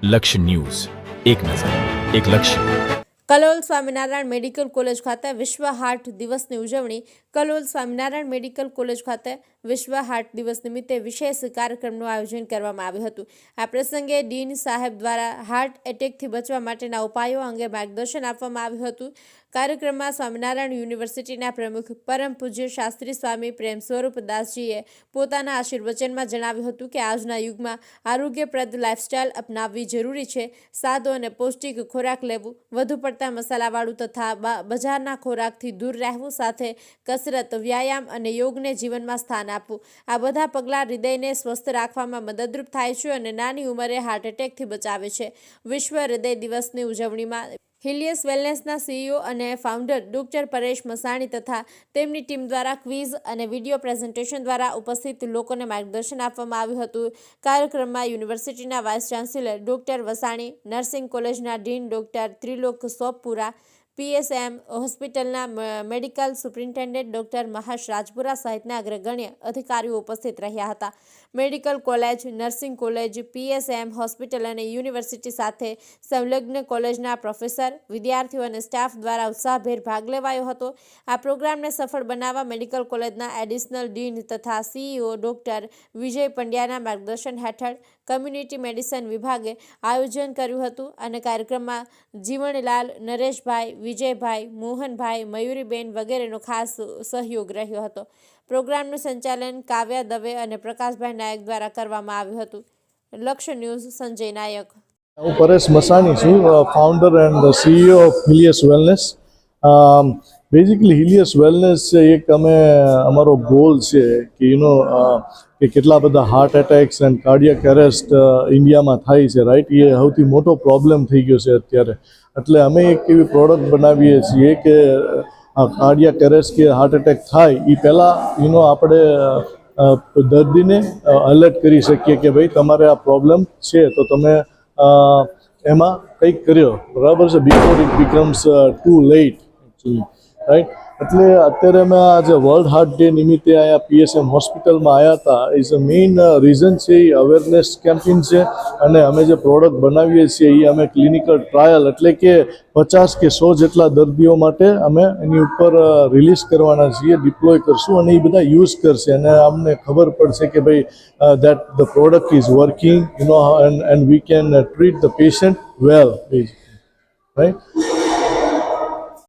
લક્ષ્ય ન્યૂઝ, એક નજર, એક લક્ષ્ય. કલોલ સ્વામિનારાયણ મેડિકલ કોલેજ ખાતે વિશ્વ હાર્ટ દિવસની ઉજવણી. કલોલ સ્વામિનારાયણ મેડિકલ કોલેજ ખાતે વિશ્વ હાર્ટ દિવસ નિમિત્તે વિશેષ કાર્યક્રમનું આયોજન કરવામાં આવ્યું હતું. આ પ્રસંગે ડીન સાહેબ દ્વારા હાર્ટ એટેકથી બચવા માટેના ઉપાયો અંગે માર્ગદર્શન આપવામાં આવ્યું હતું. કાર્યક્રમમાં સ્વામિનારાયણ યુનિવર્સિટીના પ્રમુખ પરમ પૂજ્ય શાસ્ત્રી સ્વામી પ્રેમ સ્વરૂપ દાસજીએ પોતાના આશીર્વચનમાં જણાવ્યું હતું કે આજના યુગમાં આરોગ્યપ્રદ લાઇફસ્ટાઇલ અપનાવવી જરૂરી છે. સાદો અને પૌષ્ટિક ખોરાક લેવું, વધુ પડતા મસાલાવાળું તથા બજારના ખોરાકથી દૂર રહેવું, સાથે કસરત, વ્યાયામ અને યોગને જીવનમાં સ્થાન આપવું. આ બધા પગલાં હૃદયને સ્વસ્થ રાખવામાં મદદરૂપ થાય છે અને નાની ઉંમરે હાર્ટ એટેકથી બચાવે છે. વિશ્વ હૃદય દિવસની ઉજવણીમાં હિલિયસ વેલનેસના સીઈઓ અને ફાઉન્ડર ડોક્ટર પરેશ મસાણી તથા તેમની ટીમ દ્વારા ક્વિઝ અને વિડીયો પ્રેઝન્ટેશન દ્વારા ઉપસ્થિત લોકોને માર્ગદર્શન આપવામાં આવ્યું હતું. કાર્યક્રમમાં યુનિવર્સિટીના vice chancellor doctor Vasani, nursing કોલેજના dean doctor Trilok Soppura, PSM હોસ્પિટલના medical superintendent doctor Mahesh Rajpura સહિતના અગ્રગણ્ય અધિકારીઓ ઉપસ્થિત રહ્યા હતા. Medical college, nursing college, PSM hospital અને યુનિવર્સિટી સાથે સંલગ્ન કોલેજના પ્રોફેસર, વિદ્યાર્થીઓ અને સ્ટાફ દ્વારા ઉત્સાહભેર ભાગ લેવાયો હતો. આ પ્રોગ્રામને સફળ બનાવવા મેડિકલ કોલેજના એડિશનલ ડીન તથા CEO ડોક્ટર વિજય પંડ્યાના માર્ગદર્શન હેઠળ કમ્યુનિટી મેડિસિન વિભાગે આયોજન કર્યું હતું અને કાર્યક્રમમાં જીવણલાલ, નરેશભાઈ, વિજયભાઈ, મોહનભાઈ, મયુરીબેન વગેરેનો ખાસ સહયોગ રહ્યો હતો. પ્રોગ્રામનું સંચાલન કાવ્યા દવે અને પ્રકાશભાઈ નાયક દ્વારા કરવામાં આવ્યું હતું. લક્ષ્ય ન્યૂઝ, સંજય નાયક. હું પરેશ મસાણી છું, founder and CEO of Helius Wellness. Basically Helius Wellness એક અમારો ગોલ છે કે કે કેટલા બધા heart attacks and cardiac arrest ઇન્ડિયામાં થાય છે, રાઈટ? એ સૌથી મોટો પ્રોબ્લેમ થઈ ગયો છે અત્યારે. એટલે અમે એક એવી પ્રોડક્ટ બનાવીએ છીએ કે કાર્ડિયક એરેસ્ટ કે હાર્ટ એટેક થાય એ પહેલાં આપણે દર્દીને એલર્ટ કરી શકીએ કે ભાઈ તમારે આ પ્રોબ્લેમ છે તો તમે એમાં કંઈક કર્યો, બરાબર છે, before it becomes too late actually, right? એટલે અત્યારે અમે આજે વર્લ્ડ હાર્ટ ડે નિમિત્તે અહીંયા PSM હોસ્પિટલમાં આવ્યા હતા. ઇઝ અ મેઇન રીઝન છે એ અવેરનેસ કેમ્પેન છે. અને અમે જે પ્રોડક્ટ બનાવીએ છીએ એ અમે ક્લિનિકલ ટ્રાયલ એટલે કે 50 કે 100 જેટલા દર્દીઓ માટે અમે એની ઉપર રિલીઝ કરવાના છીએ, ડિપ્લોય કરશું અને એ બધા યુઝ કરશે અને અમને ખબર પડશે કે ભાઈ that the product is working, and we can treat the patient well, basically, right?